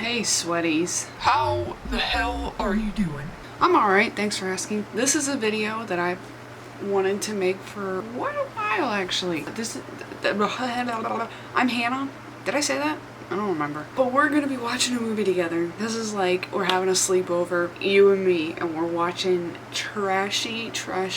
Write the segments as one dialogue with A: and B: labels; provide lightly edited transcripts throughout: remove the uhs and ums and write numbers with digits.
A: Hey, sweaties.
B: How the hell are you doing?
A: I'm alright, thanks for asking. This is a video that I've wanted to make for quite a while, actually. I'm Hannah. Did I say that? I don't remember. But we're gonna be watching a movie together. This is like we're having a sleepover, you and me, and we're watching trashy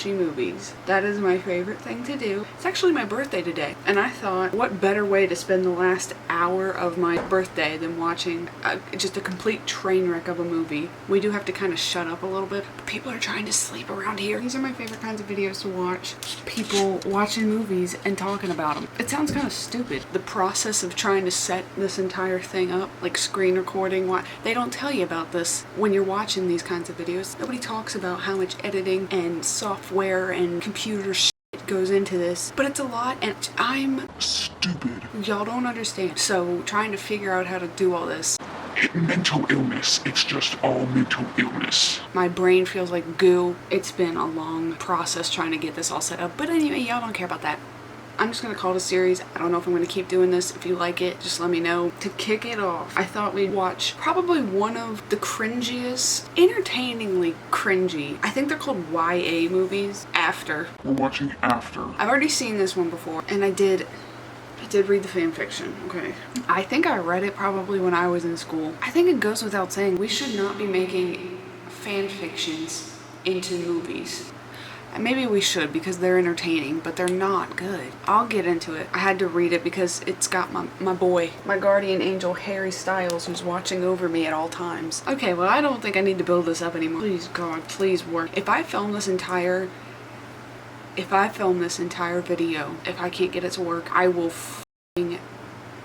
A: movies. That is my favorite thing to do. It's actually my birthday today, and I thought, what better way to spend the last hour of my birthday than watching just a complete train wreck of a movie. We do have to kind of shut up a little bit, but people are trying to sleep around here. These are my favorite kinds of videos to watch. People watching movies and talking about them. It sounds kind of stupid. The process of trying to set this entire thing up, like screen recording, they don't tell you about this when you're watching these kinds of videos. Nobody talks about how much editing and software and computer shit goes into this, but it's a lot, and I'm
B: Stupid.
A: y'all don't understand. So trying to figure out how to do all this,
B: Mental illness. It's just all mental illness.
A: my brain feels like goo. It's been a long process trying to get this all set up, but anyway, y'all don't care about that. I'm just gonna call it a series. I don't know if I'm gonna keep doing this. If you like it, just let me know. To kick it off, I thought we'd watch probably one of the cringiest, entertainingly cringy, I think they're called YA movies, After.
B: We're watching After.
A: I've already seen this one before, and I did read the fan fiction, okay? I think I read it probably when I was in school. I think it goes without saying, we should not be making fan fictions into movies. And maybe we should because they're entertaining, but they're not good. I'll get into it. I had to read it because it's got my boy, my guardian angel, Harry Styles, who's watching over me at all times. Okay, well, I don't think I need to build this up anymore. Please, God, please work. If I film this entire video, if I can't get it to work, I will f***ing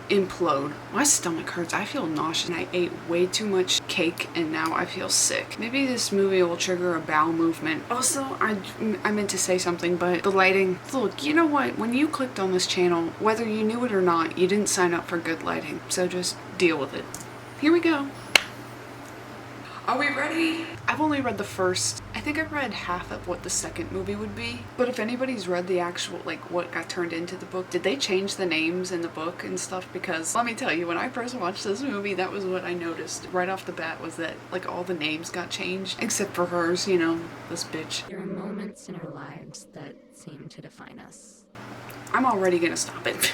A: implode. My stomach hurts. I feel nauseous, and I ate way too much cake, and now I feel sick. Maybe this movie will trigger a bowel movement. Also, I meant to say something, but the lighting. Look, you know what? When you clicked on this channel, whether you knew it or not, you didn't sign up for good lighting, so just deal with it. Here we go. Are we ready? I've only read the first. I think I read half of what the second movie would be. But if anybody's read the actual, like, what got turned into the book, did they change the names in the book and stuff? Because let me tell you, when I first watched this movie, that was what I noticed right off the bat, was that, like, all the names got changed. Except for hers, you know, this bitch.
C: There are moments in our lives that seem to define us.
A: I'm already gonna stop it.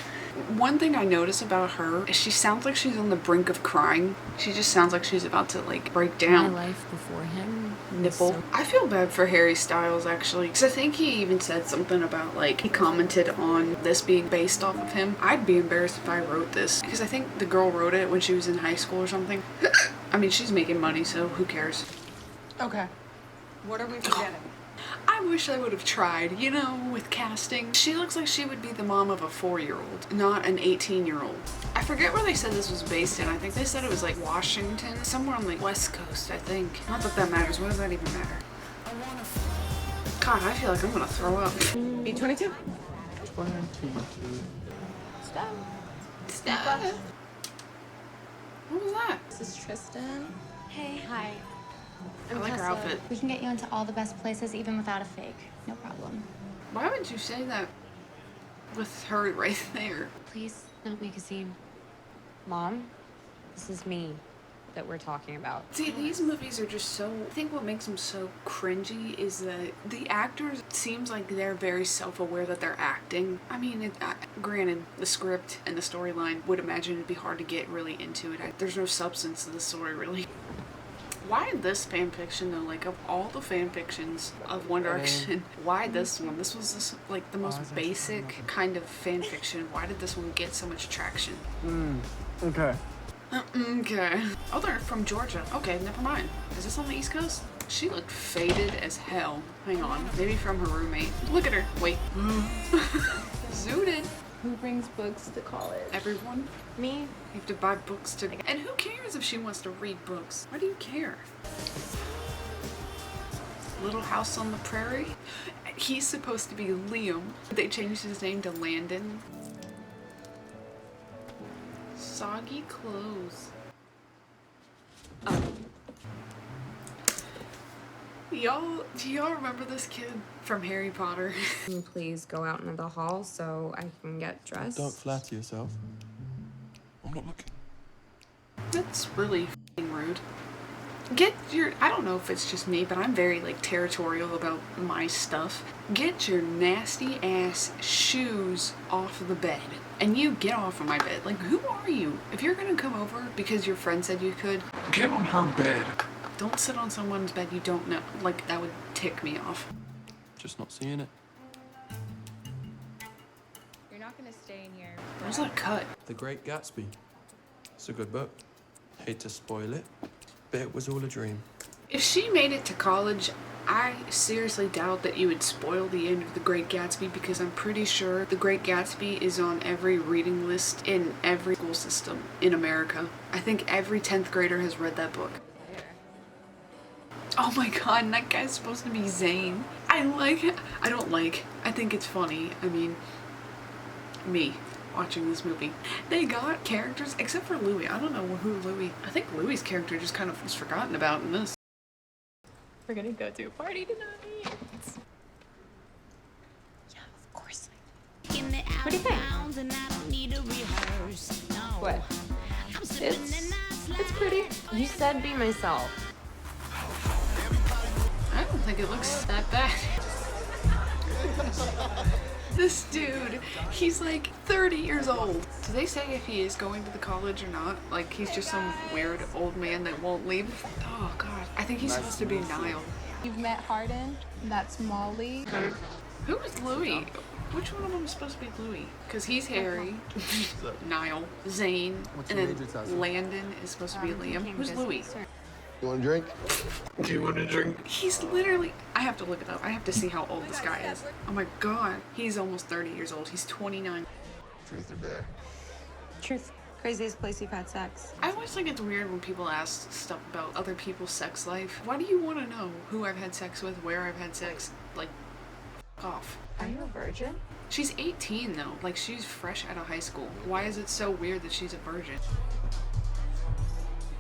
A: One thing I notice about her is she sounds like she's on the brink of crying. She just sounds like she's about to, like, break down.
C: My life before him.
A: Nipple. I feel bad for Harry Styles, actually, because I think he even said something about, like, he commented on this being based off of him. I'd be embarrassed if I wrote this, because I think the girl wrote it when she was in high school or something. I mean, she's making money, so who cares?
D: Okay. What are we forgetting?
A: I wish I would have tried, you know, with casting. She looks like she would be the mom of a 4-year-old, not an 18-year-old. I forget where they said this was based in. I think they said it was like Washington, somewhere on the West Coast, I think. Not that that matters. What does that even matter? God, I feel like I'm gonna throw up.
D: B22.
B: 22.
A: Stop. What was that?
C: This is Tristan.
E: Hey. Hi.
A: I like her outfit.
E: We can get you into all the best places even without a fake. No problem.
A: Why would you say that with her right there?
F: Please don't make a scene. Mom, this is me that we're talking about.
A: See, these movies are just so... I think what makes them so cringy is that the actors, it seems like they're very self-aware that they're acting. I mean, granted, the script and the storyline would imagine it'd be hard to get really into it. There's no substance to the story, really. Why this fanfiction though? Like, of all the fanfictions of One Direction, why this one? This was just, like, the most basic kind of fanfiction. Why did this one get so much traction?
G: Okay.
A: Okay. Oh, they're from Georgia. Okay, never mind. Is this on the East Coast? She looked faded as hell. Hang on. Maybe from her roommate. Look at her. Wait. Zooted.
D: Who brings books to college?
A: Everyone.
F: Me?
A: You have to buy books to... And who cares if she wants to read books? Why do you care? Little House on the Prairie? He's supposed to be Liam. They changed his name to Landon. Soggy clothes. Oh. Y'all, do y'all remember this kid from Harry Potter?
F: Can you please go out into the hall so I can get dressed?
G: Don't flatter yourself.
B: I'm not looking.
A: That's really rude. I don't know if it's just me, but I'm very like territorial about my stuff. Get your nasty ass shoes off of the bed. And you get off of my bed. Like, who are you? If you're gonna come over because your friend said you could,
B: Get on her bed.
A: don't sit on someone's bed you don't know. Like, that would tick me off.
G: Just not seeing it.
C: You're not gonna stay in here.
A: Where's that cut?
G: The Great Gatsby. It's a good book. Hate to spoil it, but it was all a dream.
A: If she made it to college, I seriously doubt that you would spoil the end of The Great Gatsby, because I'm pretty sure The Great Gatsby is on every reading list in every school system in America. I think every 10th grader has read that book. Oh my god, and that guy's supposed to be Zane. I think it's funny. I mean, me watching this movie. They got characters, except for Louis. I don't know who Louis. I think Louis's character just kind of was forgotten about in this.
D: We're gonna go to a party tonight.
C: What do you think?
D: What? It's pretty.
F: You said be myself.
A: I don't think it looks that bad. This dude, he's like 30 years old. Do they say if he is going to the college or not? Like, he's just some weird old man that won't leave? Oh god, I think he's supposed to be Niall.
D: You've met Hardin. That's Molly.
A: Who is Louis? Which one of them is supposed to be Louis? Because he's Harry, Niall, Zane, and then Landon is supposed to be Liam. Who's Louis?
H: You want a drink?
B: Do you want a drink?
A: He's literally, I have to look it up. I have to see how old this guy is. Oh my god, he's almost 30 years old. He's 29.
H: Truth or dare?
F: Truth. Craziest place you've had sex.
A: I always think it's weird when people ask stuff about other people's sex life. Why do you want to know who I've had sex with, where I've had sex? Like, f off.
D: Are you a virgin?
A: She's 18 though. Like, she's fresh out of high school. Why is it so weird that she's a virgin?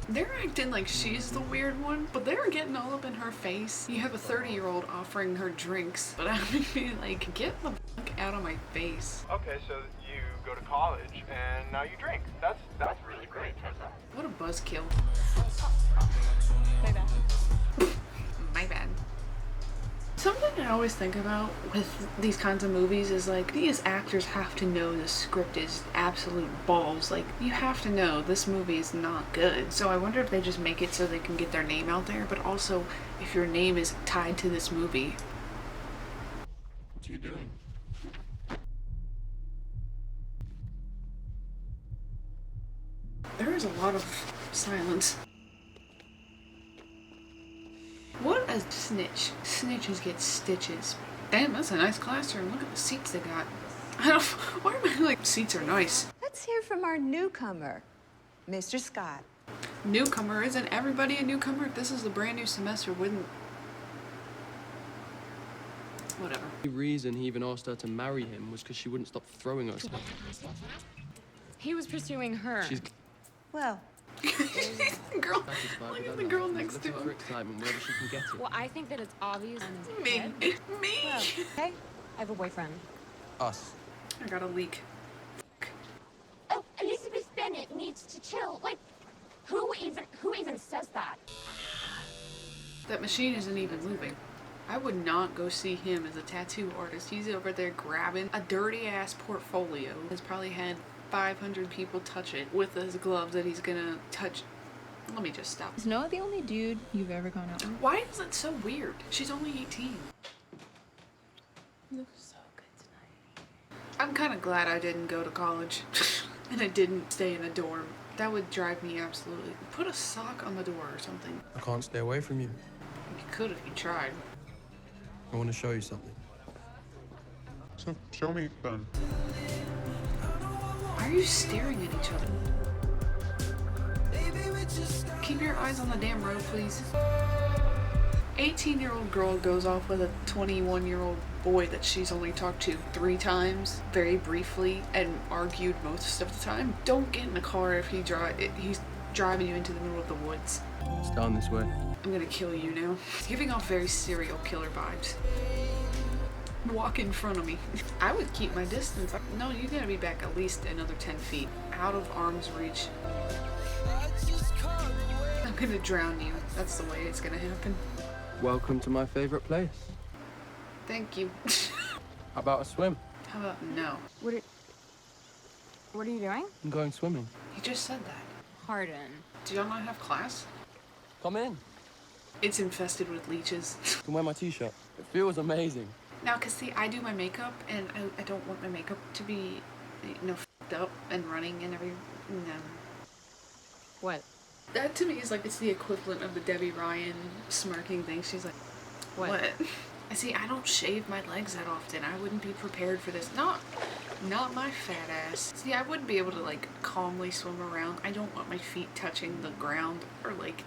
A: They're acting like she's the weird one, but they're getting all up in her face. You have a 30-year-old offering her drinks, but I would be like, get the fuck out of my face.
I: Okay, so you go to college and now you drink. That's really great, turns out.
A: What a buzzkill.
D: My bad.
A: My bad. Something I always think about with these kinds of movies is like, these actors have to know the script is absolute balls. Like, you have to know this movie is not good. So I wonder if they just make it so they can get their name out there, but also if your name is tied to this movie.
B: What are you doing?
A: There is a lot of silence. What a snitch. Snitches get stitches. Damn, that's a nice classroom. Look at the seats they got. Why am I like, seats are nice?
J: Let's hear from our newcomer, Mr. Scott.
A: Newcomer? Isn't everybody a newcomer? If this is a brand new semester, wouldn't... Whatever.
G: The reason he even asked her to marry him was because she wouldn't stop throwing us.
F: He was pursuing her.
G: She's
J: Well,
A: Girl,
G: satisfied
A: look
G: with
A: at
G: her
A: the
G: life.
A: girl
G: She's
A: next to
G: looking for
A: him.
G: excitement wherever she can get it.
F: Well, I think that it's obvious on his
A: Me.
F: head.
A: Me.
F: Okay, I have a boyfriend.
G: Us.
A: I got a leak.
C: Oh, Elizabeth Bennet needs to chill. Like, who even says that?
A: That machine isn't even moving. I would not go see him as a tattoo artist. He's over there grabbing a dirty ass portfolio. He's probably had 500 people touch it with his gloves that he's gonna touch. Let me just stop.
D: Is Noah the only dude you've ever gone out with?
A: Why is it so weird? She's only 18.
D: You look so good tonight.
A: I'm kind of glad I didn't go to college and I didn't stay in a dorm. That would drive me absolutely. Put a sock on the door or something.
G: I can't stay away from you.
A: You could if you tried.
G: I want to show you something.
B: So, show me then.
A: Why are you staring at each other? Keep your eyes on the damn road, please. 18-year-old girl goes off with a 21-year-old boy that she's only talked to 3 times, very briefly, and argued most of the time. Don't get in a car if he's driving you into the middle of the woods.
G: It's down this way.
A: I'm gonna kill you now. It's giving off very serial killer vibes. Walk in front of me. I would keep my distance. No, you gotta be back at least another 10 feet. Out of arm's reach. gonna drown you. That's the way it's gonna happen.
G: Welcome to my favorite place.
A: Thank you.
G: How about a swim?
A: How about no?
F: What are you doing?
G: I'm going swimming.
A: You just said that.
F: Pardon.
A: Do y'all not have class?
G: Come in.
A: It's infested with leeches.
G: You can wear my t-shirt. It feels amazing.
A: Now, cause see, I do my makeup, and I don't want my makeup to be, f***ed up and running and every, no.
F: What?
A: That to me is like, it's the equivalent of the Debbie Ryan smirking thing. She's like, what? I see, I don't shave my legs that often. I wouldn't be prepared for this. Not my fat ass. See, I wouldn't be able to like calmly swim around. I don't want my feet touching the ground or like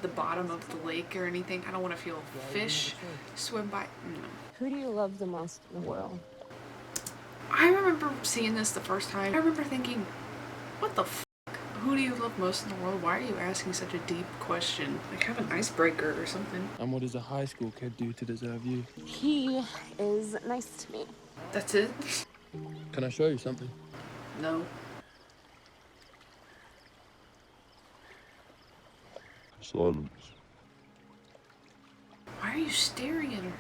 A: the bottom of the lake or anything. I don't want to feel fish swim by. No.
F: Who do you love the most in the world?
A: I remember seeing this the first time. I remember thinking, what the f***? Who do you love most in the world? Why are you asking such a deep question? Like, have an icebreaker or something.
G: And what does a high school kid do to deserve you?
F: He is nice to me.
A: That's it?
G: Can I show you something?
A: No.
B: Silence.
A: Why are you staring at her?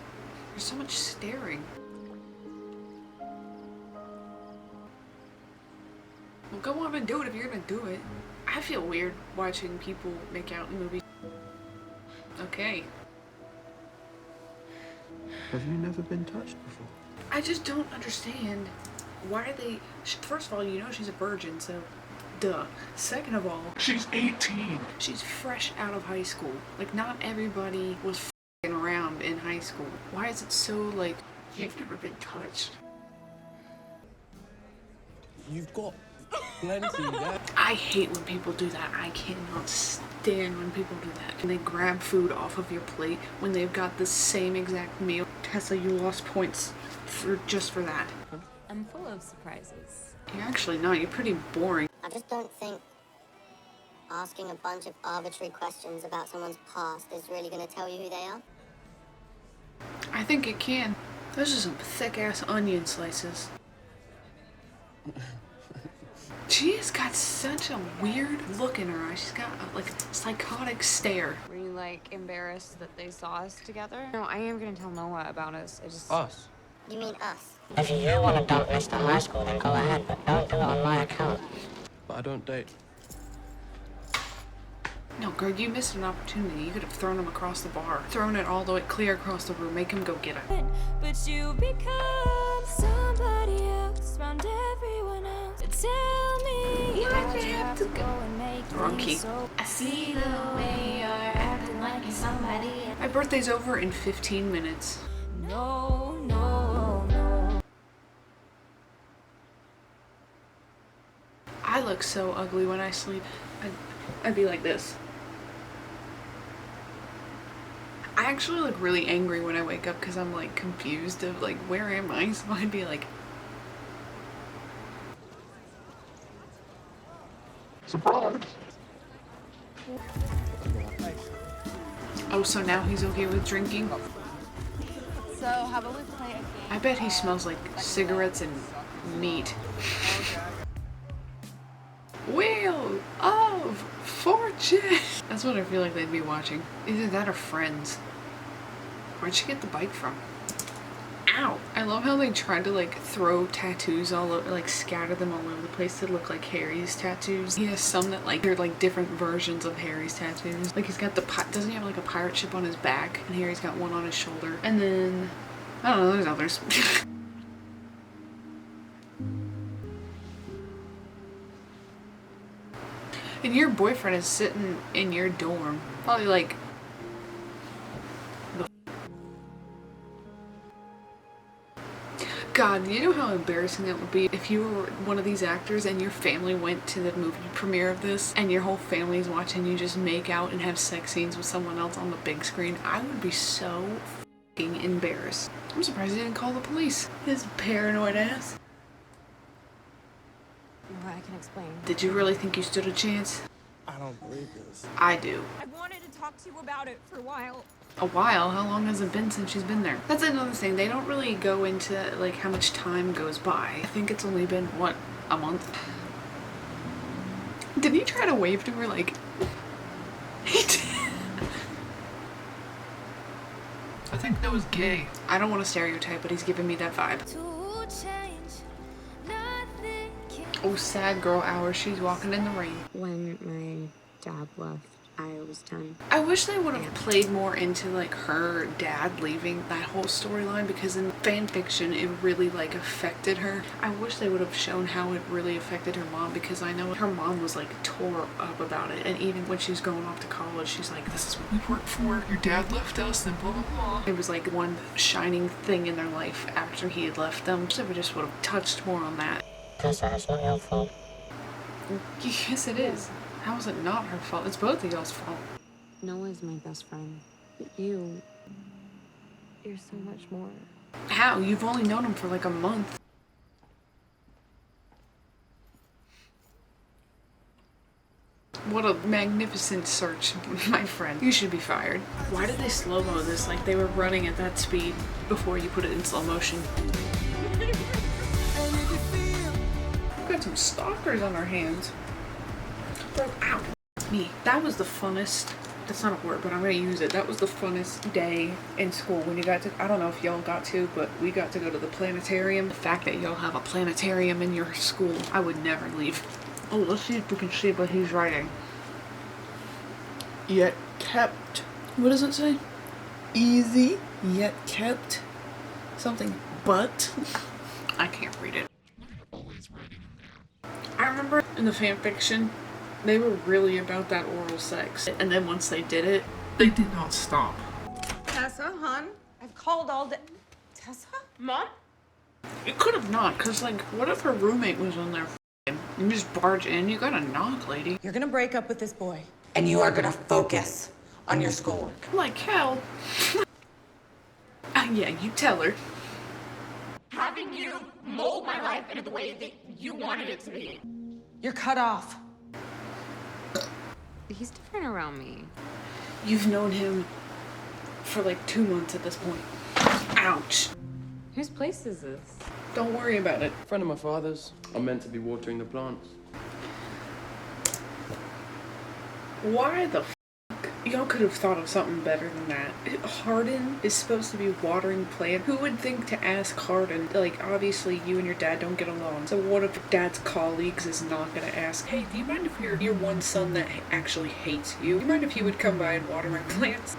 A: There's so much staring. Well, go on and do it if you're gonna do it. I feel weird watching people make out in movies. Okay.
G: Have you never been touched before?
A: I just don't understand why they... First of all, you know she's a virgin, so duh. Second of all,
B: She's 18.
A: she's fresh out of high school. Like, not everybody was f***ing around in high school. Why is it so, like, you've never been touched?
G: You've got plenty there.
A: I hate when people do that. I cannot stand when people do that. And they grab food off of your plate when they've got the same exact meal. Tessa, you lost points just for that.
F: I'm full of surprises.
A: You're actually not. You're pretty boring.
K: I just don't think asking a bunch of arbitrary questions about someone's past is really going to tell you who they are.
A: I think it can. Those are some thick-ass onion slices. She has got such a weird look in her eyes. She's got a, like, psychotic stare.
F: Were you, like, embarrassed that they saw us together? No, I am gonna tell Noah about us. I just...
G: Us?
K: You mean us?
C: If you want to dump Mr. High School, then go ahead, but don't do it on my account.
G: But I don't date.
A: No, Greg, you missed an opportunity. You could have thrown him across the bar. Thrown it all the way clear across the room. Make him go get it.
D: But you become somebody else around everyone else. Tell me
A: Why'd you have to go
D: and make
A: wrong key?
D: so
E: I see the way you're acting like you're somebody.
A: My birthday's over in 15 minutes.
D: no, no, no.
A: I look so ugly when I sleep. I'd be like this. I actually look really angry when I wake up because I'm like confused of like, where am I? So I'd be like,
B: Surprise!
A: oh, so now he's okay with drinking?
F: So, how about we play a game?
A: I bet he smells like cigarettes and meat. Wheel of Fortune! That's what I feel like they'd be watching. Either that or Friends. Where'd she get the bike from? Ow! I love how they tried to like throw tattoos all over, like scatter them all over the place to look like Harry's tattoos. He has some that like, they're like different versions of Harry's tattoos. Like he's got the, doesn't he have like a pirate ship on his back? And Harry's got one on his shoulder. And then, I don't know, there's others. And your boyfriend is sitting in your dorm. Probably like, God, you know how embarrassing that would be if you were one of these actors and your family went to the movie premiere of this and your whole family's watching you just make out and have sex scenes with someone else on the big screen. I would be so f***ing embarrassed. I'm surprised he didn't call the police. His paranoid ass.
F: Well, I can explain.
A: Did you really think you stood a chance?
G: I don't believe this.
A: I do.
D: I wanted to talk to you about it for a while.
A: A while? How long has it been since she's been there? That's another thing. They don't really go into like how much time goes by. I think it's only been, what, a month? Did he try to wave to her like... He did. think that was gay. I don't want to stereotype, but he's giving me that vibe. Oh, sad girl hour. She's walking in the rain.
F: When my dad left, I was 10.
A: I wish they would have played more into like her dad leaving, that whole storyline, because in fan fiction it really like affected her. I wish they would have shown how it really affected her mom, because I know her mom was like tore up about it, and even when she's going off to college she's like, this is what we worked for, your dad left us and blah blah blah. It was like one shining thing in their life after he had left them. So we just would have touched more on that.
K: Tessa, it's not your fault.
A: Yes it is. How is it not her fault? It's both of y'all's fault.
F: Noah's my best friend. But you're so much more.
A: How? You've only known him for like a month. What a magnificent search, my friend. You should be fired. Why did they slow-mo this? Like they were running at that speed before you put it in slow motion. We've got some stalkers on our hands. Ow. Me. That was the funnest, that's not a word, but I'm gonna use it. That was the funnest day in school when you got to, I don't know if y'all got to, but we got to go to the planetarium. The fact that y'all have a planetarium in your school, I would never leave. Oh, let's see if we can see what he's writing. Yet kept. What does it say? Easy, yet kept. Something but. I can't read it. I remember in the fan fiction, they were really about that oral sex. And then once they did it, they did not stop.
J: Tessa, hon, I've called all day. Tessa? Mom?
A: You could have not, because, like, what if her roommate was in there f***ing? You just barge in, you gotta knock, lady.
J: You're gonna break up with this boy, and you are gonna focus on your schoolwork.
A: Like hell. Yeah, you tell her.
C: Having you mold my life into the way that you wanted it to be.
J: You're cut off.
F: He's different around me.
A: You've known him for like 2 months at this point. Ouch.
F: Whose place is this?
A: Don't worry about it.
G: Friend of my father's. I'm meant to be watering the plants.
A: Why the f***? Y'all could have thought of something better than that. Hardin is supposed to be watering plant. Who would think to ask Hardin? Like, obviously you and your dad don't get along. So what if dad's colleagues is not gonna ask, hey, do you mind if your one son that actually hates you, do you mind if he would come by and water my plants?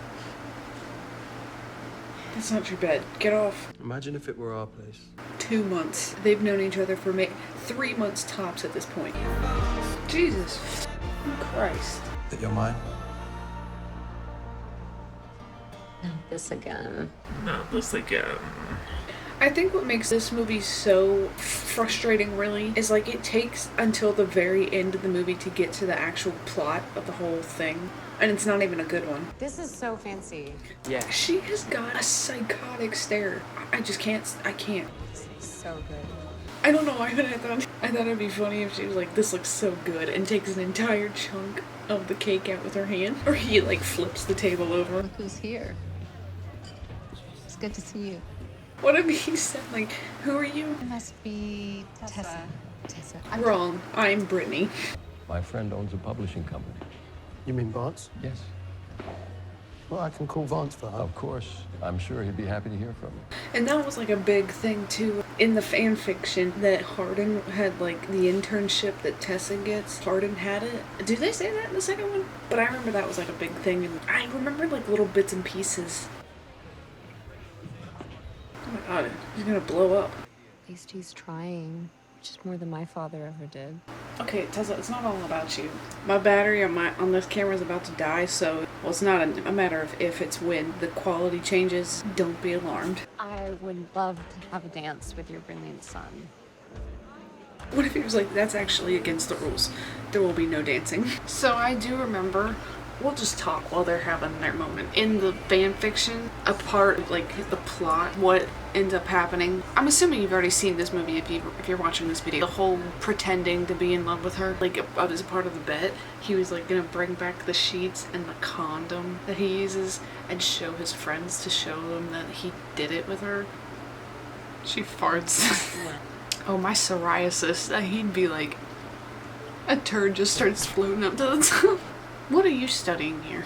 A: That's not your bed. Get off.
G: Imagine if it were our place.
A: 2 months. They've known each other for 3 months tops at this point. Jesus Christ.
G: That you're mine?
F: Not this again.
A: Not this again. I think what makes this movie so frustrating, really, is like it takes until the very end of the movie to get to the actual plot of the whole thing. And it's not even a good one.
F: This is so fancy.
G: Yeah.
A: She has got a psychotic stare. I just can't. I can't.
F: This is so good.
A: I don't know why, but I thought it'd be funny if she was like, this looks so good, and takes an entire chunk of the cake out with her hand. Or he like flips the table over.
E: Look who's here. It's good to see you.
A: What if he said like, who are you?
E: It must be Tessa. Tessa.
A: Wrong. I'm Brittany.
L: My friend owns a publishing company.
M: You mean Vance?
L: Yes.
M: Well, I can call Vance for her.
L: Of course. I'm sure he'd be happy to hear from you.
A: And that was like a big thing too in the fan fiction, that Hardin had like the internship that Tessa gets. Hardin had it. Do they say that in the second one? But I remember that was like a big thing, and I remember like little bits and pieces. Oh my god, he's gonna blow up.
F: At least he's trying, which is more than my father ever did.
A: Okay, Tessa, it's not all about you. My battery on this camera is about to die, so, well, it's not a matter of if, it's when. The quality changes. Don't be alarmed.
F: I would love to have a dance with your brilliant son.
A: What if he was like, that's actually against the rules. There will be no dancing. So I do remember, we'll just talk while they're having their moment. In the fan fiction, a part of like the plot, what ends up happening. I'm assuming you've already seen this movie if you're watching this video. The whole pretending to be in love with her, like as a part of the bet, he was like gonna bring back the sheets and the condom that he uses and show his friends to show them that he did it with her. She farts. Oh, my psoriasis. He'd be like, a turd just starts floating up to the top. What are you studying here?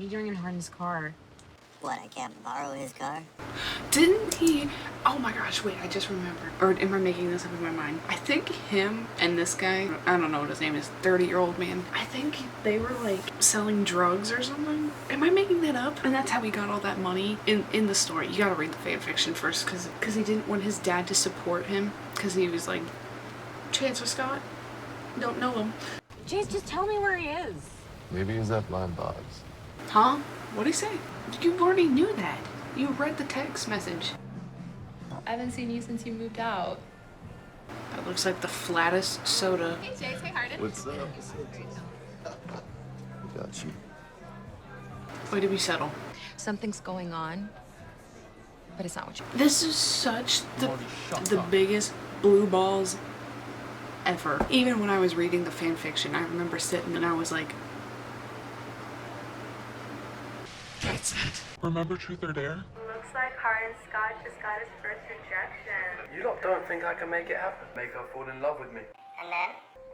F: What are you doing in Harden's car?
K: What, I can't borrow his car?
A: Didn't he? Oh my gosh, wait, I just remembered. Or am I making this up in my mind? I think him and this guy, I don't know what his name is, 30-year-old man. I think they were like selling drugs or something. Am I making that up? And that's how he got all that money in the story. You gotta read the fan fiction first because he didn't want his dad to support him because he was like, Chancellor Scott, don't know him.
F: Chase, just tell me where he is.
H: Maybe he's at Blind Bob's.
A: Huh? What'd he say? You already knew that. You read the text message.
E: I haven't seen you since you moved out.
A: That looks like the flattest soda.
E: Hey, Chase. Hey, Harden.
H: What's up? Got you.
A: Way to be subtle.
F: Something's going on, but it's not what you.
A: This is such the biggest blue balls ever. Even when I was reading the fan fiction, I remember sitting and I was like,
B: That's it. Remember Truth or Dare?
D: Looks like Harden Scott just got his first rejection.
G: You lot don't think I can make it happen? Make her fall in love with me.
K: And then?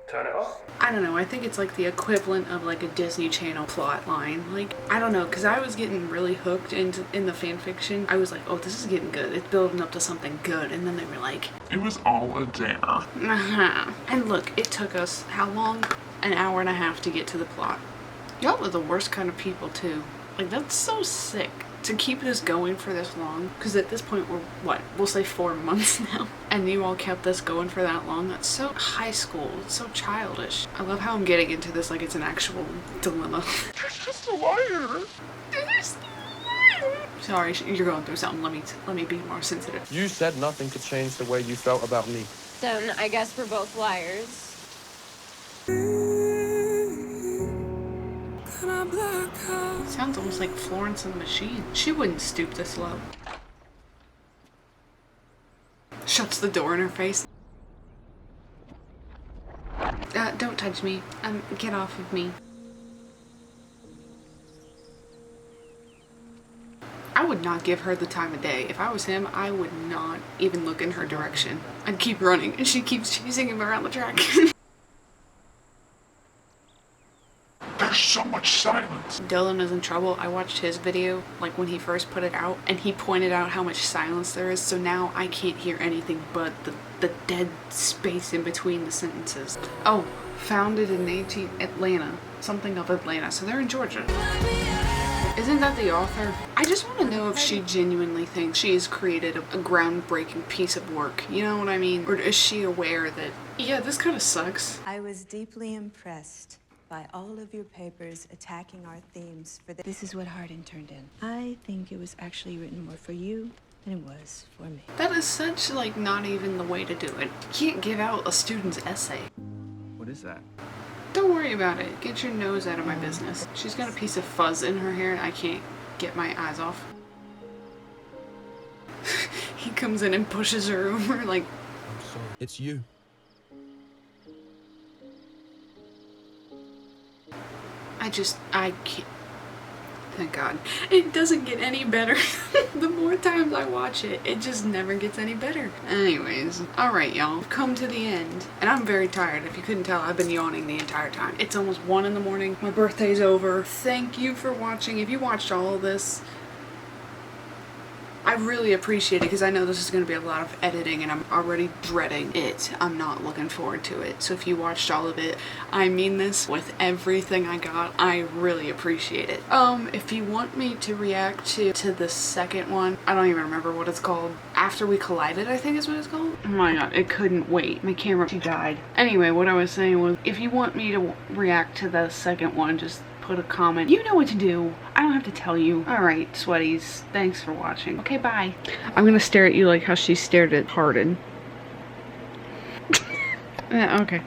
G: Turn it off.
A: I don't know, I think it's like the equivalent of like a Disney Channel plot line. Like, I don't know, because I was getting really hooked in the fan fiction. I was like, oh, this is getting good. It's building up to something good. And then they were like,
B: It was all a dare.
A: And look, it took us, how long? An hour and a half to get to the plot. Y'all are the worst kind of people too. Like, that's so sick to keep this going for this long. Because at this point, we're, what, we'll say 4 months now. And you all kept this going for that long. That's so high school. It's so childish. I love how I'm getting into this like it's an actual dilemma.
B: She's just a liar.
A: Sorry, you're going through something. Let me be more sensitive.
G: You said nothing could change the way you felt about me.
F: Then I guess we're both liars.
A: Sounds almost like Florence and the Machine. She wouldn't stoop this low. Shuts the door in her face. Don't touch me. Get off of me. I would not give her the time of day. If I was him, I would not even look in her direction. I'd keep running, and she keeps chasing him around the track.
B: There's so much silence.
A: Dylan is in trouble. I watched his video, like when he first put it out, and he pointed out how much silence there is, so now I can't hear anything but the dead space in between the sentences. Oh, founded in Atlanta. Something of Atlanta. So they're in Georgia. Isn't that the author? I just want to know if she genuinely thinks she has created a groundbreaking piece of work. You know what I mean? Or is she aware that, yeah, this kind of sucks?
N: I was deeply impressed by all of your papers attacking our themes for this is what Harden turned in. I think it was actually written more for you than it was for me.
A: That is such, like, not even the way to do it. You can't give out a student's essay.
G: What is that?
A: Don't worry about it. Get your nose out of my business. She's got a piece of fuzz in her hair and I can't get my eyes off. He comes in and pushes her over like...
G: I'm sorry. It's you.
A: I can't. Thank God. It doesn't get any better. The more times I watch it, it just never gets any better. Anyways, alright y'all, we've come to the end. And I'm very tired. If you couldn't tell, I've been yawning the entire time. It's almost 1 in the morning. My birthday's over. Thank you for watching. If you watched all of this, I really appreciate it because I know this is going to be a lot of editing and I'm already dreading it. I'm not looking forward to it. So if you watched all of it, I mean this with everything I got. I really appreciate it. If you want me to react to the second one, I don't even remember what it's called. After We Collided, I think is what it's called. Oh my god, it couldn't wait. My camera, she died. Anyway, what I was saying was, if you want me to react to the second one, just put a comment. You know what to do. I don't have to tell you. Alright, sweaties. Thanks for watching. Okay, bye. I'm gonna stare at you like how she stared at Harden. Yeah, okay.